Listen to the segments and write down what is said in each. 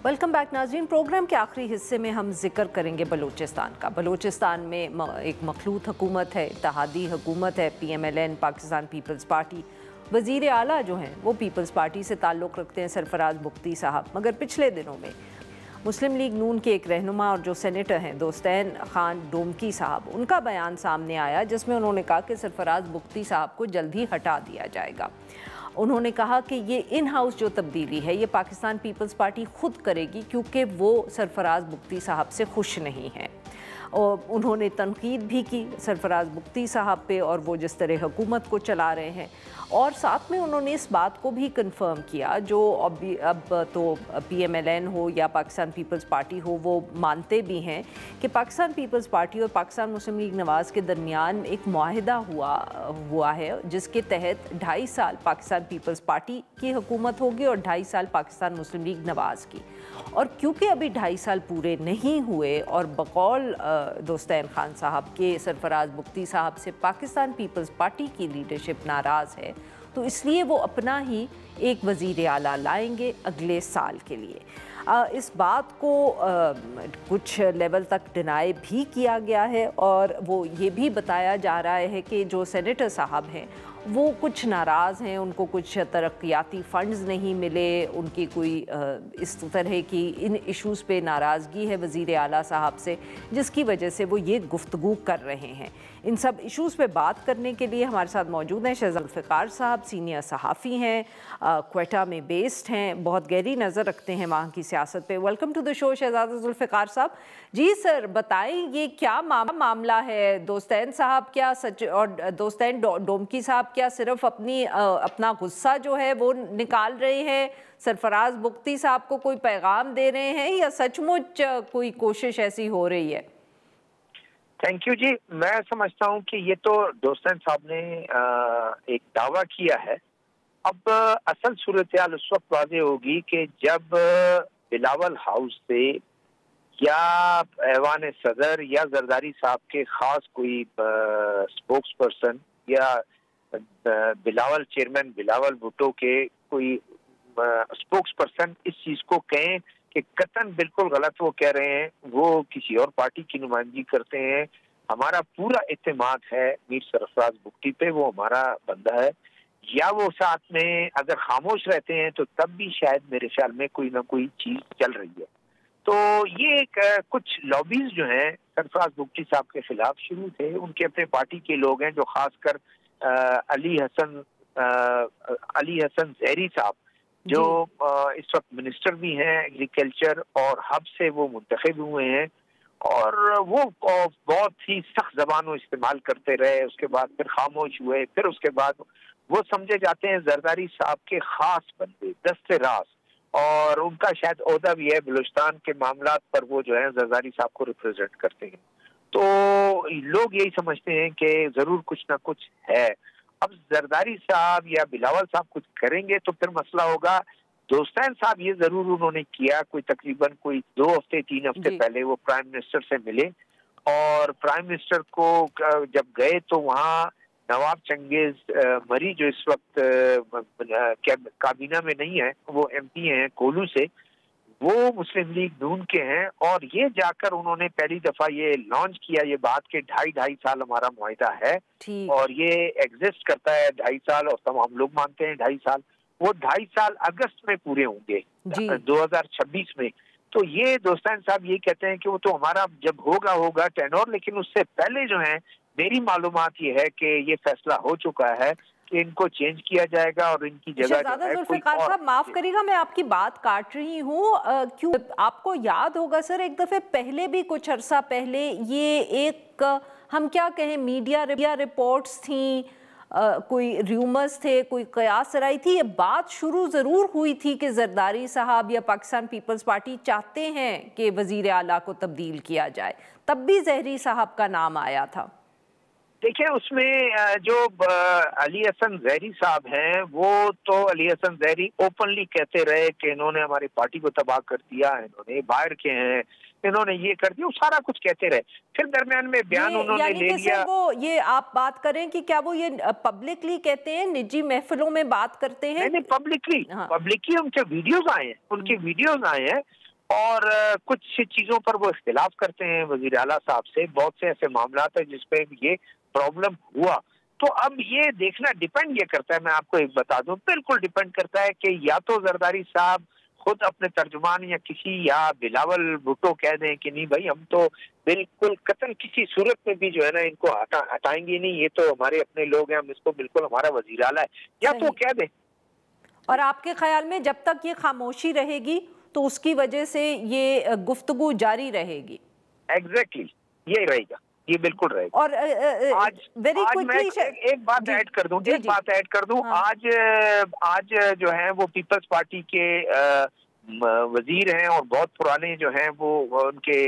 Welcome back नाज़रीन। Programme के आखिरी हिस्से में हम जिक्र करेंगे बलूचिस्तान का। बलूचिस्तान में एक मखलूत हुकूमत है, इत्तेहादी हुकूमत है। PMLN पाकिस्तान पीपल्स पार्टी, वज़ीर आला जो हैं वो पीपल्स पार्टी से ताल्लुक़ रखते हैं, सरफराज बुख्ती साहब। मगर पिछले दिनों में मुस्लिम लीग नून के एक रहनुमा और जो सेनेटर हैं दोस्तैन खान डोमकी साहब, उनका बयान सामने आया जिसमें उन्होंने कहा कि सरफराज बुख्ती साहब को जल्द ही हटा दिया जाएगा। उन्होंने कहा कि ये इन हाउस जो तब्दीली है ये पाकिस्तान पीपल्स पार्टी खुद करेगी क्योंकि वो सरफराज बुख्ती साहब से खुश नहीं है। और उन्होंने तनकीद भी की सरफराज बुख्ती साहब पे और वो जिस तरह हुकूमत को चला रहे हैं, और साथ में उन्होंने इस बात को भी कंफर्म किया जो अब तो PMLN हो या पाकिस्तान पीपल्स पार्टी हो वो मानते भी हैं कि पाकिस्तान पीपल्स पार्टी और पाकिस्तान मुस्लिम लीग नवाज़ के दरमियान एक मुआहिदा हुआ है जिसके तहत 2.5 साल पाकिस्तान पीपल्स पार्टी की हुकूमत होगी और 2.5 साल पाकिस्तान मुस्लिम लीग नवाज़ की। और क्योंकि अभी 2.5 साल पूरे नहीं हुए और बकौल दोस्तैन खान साहब के सरफराज बुख्ती साहब से पाकिस्तान पीपल्स पार्टी की लीडरशिप नाराज़ है, तो इसलिए वो अपना ही एक वज़ीर आला लाएंगे अगले साल के लिए। इस बात को कुछ लेवल तक डिनाई भी किया गया है और वो ये भी बताया जा रहा है कि जो सेनेटर साहब हैं वो कुछ नाराज़ हैं, उनको कुछ तरक्याती फ़ंड्स नहीं मिले, उनकी कोई इस तरह की इन इश्यूज़ पे नाराज़गी है वज़ीर आला साहब से, जिसकी वजह से वो ये गुफ्तगू कर रहे हैं। इन सब इश्यूज़ पे बात करने के लिए हमारे साथ मौजूद हैं शहजाद ज़ुल्फ़िकार साहब, सीनियर सहाफ़ी हैं, क्वेटा में बेस्ड हैं, बहुत गहरी नज़र रखते हैं वहाँ की सियासत पे। Welcome to the show Shahzad Zulfiqar साहब। जी सर, बताएं ये क्या मामला है? दोस्तैन साहब क्या सच और दोस्तैन डोमकी साहब क्या सिर्फ अपना गुस्सा जो है वो निकाल रहे हैं, सरफराज बुख्ती साहब को कोई पैगाम दे रहे हैं या सचमुच कोई कोशिश ऐसी हो रही है? थैंक यू जी। मैं समझता हूँ कि ये तो दोस्तैन साहब ने एक दावा किया है। अब असल सूरत हाल उस वक्त वाज़ेह होगी कि जब बिलावल हाउस से या ऐवान सदर या जरदारी साहब के खास कोई स्पोक्स पर्सन या बिलावल चेयरमैन बिलावल भुट्टो के कोई स्पोक्स पर्सन इस चीज को कहें कि कतन बिल्कुल गलत वो कह रहे हैं, वो किसी और पार्टी की नुमाइंदगी करते हैं, हमारा पूरा इत्तेमाद है मीर सरफराज बुख्ती पे, वो हमारा बंदा है, या वो साथ में अगर खामोश रहते हैं तो तब भी शायद मेरे ख्याल में कोई ना कोई चीज चल रही है। तो ये एक कुछ लॉबीज जो हैं सरफराज बुख्ती साहब के खिलाफ शुरू थे, उनके अपने पार्टी के लोग हैं जो खासकर अली हसन जहरी साहब जो इस वक्त मिनिस्टर भी हैं एग्रीकल्चर और हब से वो मुंतखब हुए हैं, और वो बहुत ही सख्त ज़बान इस्तेमाल करते रहे, उसके बाद फिर खामोश हुए, फिर उसके बाद वो समझे जाते हैं जरदारी साहब के खास बंदे, दस्ते राज, और उनका शायद ओहदा भी है बलूचिस्तान के मामलात पर, वो जो है जरदारी साहब को रिप्रेजेंट करते हैं। तो लोग यही समझते हैं कि जरूर कुछ ना कुछ है। अब जरदारी साहब या बिलावल साहब कुछ करेंगे तो फिर मसला होगा। दोस्तैन साहब ये जरूर उन्होंने किया, कोई तकरीबन कोई 2 हफ्ते 3 हफ्ते पहले वो प्राइम मिनिस्टर से मिले, और प्राइम मिनिस्टर को जब गए तो वहाँ नवाब चंगेज मरी जो इस वक्त काबीना में नहीं है, वो MP हैं कोलू से, वो मुस्लिम लीग नून के हैं, और ये जाकर उन्होंने पहली दफा ये लॉन्च किया ये बात कि 2.5 साल हमारा मुआहिदा है और ये एग्जिस्ट करता है 2.5 साल, और तमाम लोग मानते हैं 2.5 साल, वो 2.5 साल अगस्त में पूरे होंगे 2026 में। तो ये दोस्तैन साहब ये कहते हैं कि वो तो हमारा जब होगा टेनोर, लेकिन उससे पहले जो है मेरी मालूमात ये है कि ये फैसला हो चुका है कि इनको चेंज किया जाएगा और इनकी जगह जो है कोई और। साहब माफ करिएगा मैं आपकी बात काट रही हूँ, क्यों आपको याद होगा सर एक दफे पहले भी कुछ अरसा पहले ये एक हम क्या कहें मीडिया रिपोर्ट्स थी, कोई र्यूमर्स थे, कोई कयास राय थी, ये बात शुरू ज़रूर हुई थी कि जरदारी साहब या पाकिस्तान पीपल्स पार्टी चाहते हैं कि वज़ीर आला को तब्दील किया जाए, तब भी जहरी साहब का नाम आया था। देखिए उसमें जो अली हसन जहरी साहब हैं वो तो अली हसन जहरी ओपनली कहते रहे कि इन्होंने हमारी पार्टी को तबाह कर दिया, इन्होंने बाहर के हैं, इन्होंने ये कर दिया, वो सारा कुछ कहते रहे। फिर दरमियान में बयान उन्होंने ले लिया। वो ये आप बात करें कि क्या वो ये पब्लिकली कहते हैं, निजी महफिलों में बात करते हैं? नहीं, पब्लिकली उनके वीडियोज आए हैं, और कुछ चीजों पर वो इख्तिलाफ करते हैं वजीर आला साहब से। बहुत से ऐसे मामला है जिसपे ये प्रॉब्लम हुआ। तो अब ये देखना डिपेंड ये करता है, मैं आपको एक बता दूं, बिल्कुल डिपेंड करता है कि या तो जरदारी साहब खुद अपने तर्जुमान या किसी या बिलावल भुट्टो कह दें कि नहीं भाई हम तो बिल्कुल कतन किसी सूरत में भी जो है ना इनको हटाएंगे नहीं, ये तो हमारे अपने लोग हैं, हम इसको बिल्कुल हमारा वजीर आला है, या तो कह दें। और आपके ख्याल में जब तक ये खामोशी रहेगी तो उसकी वजह से ये गुफ्तगू जारी रहेगी? एग्जैक्टली ये रहेगा, ये बिल्कुल रहेगा। और आज वेरी आज मैं एक बात ऐड कर दूं, एक बात ऐड कर दूं। हाँ। आज जो है वो पीपल्स पार्टी के वजीर हैं और बहुत पुराने जो हैं वो उनके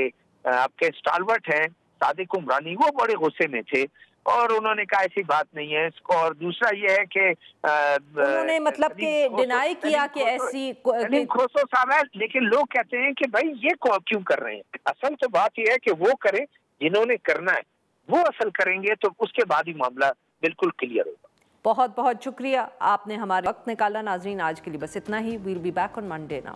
आपके स्टालवर्ट हैं सादिक उमरानी, वो बड़े गुस्से में थे और उन्होंने कहा ऐसी बात नहीं है इसको। और दूसरा ये है कि उन्होंने मतलब कि डिनाई किया कि ऐसी खोसो साहब है, लेकिन लोग कहते हैं कि भाई ये क्यों कर रहे हैं। असल तो बात ये है कि वो करें जिन्होंने करना है, वो असल करेंगे तो उसके बाद ही मामला बिल्कुल क्लियर होगा। बहुत बहुत शुक्रिया, आपने हमारे वक्त निकाला। नाजरीन आज के लिए बस इतना ही। Will be back on Monday now.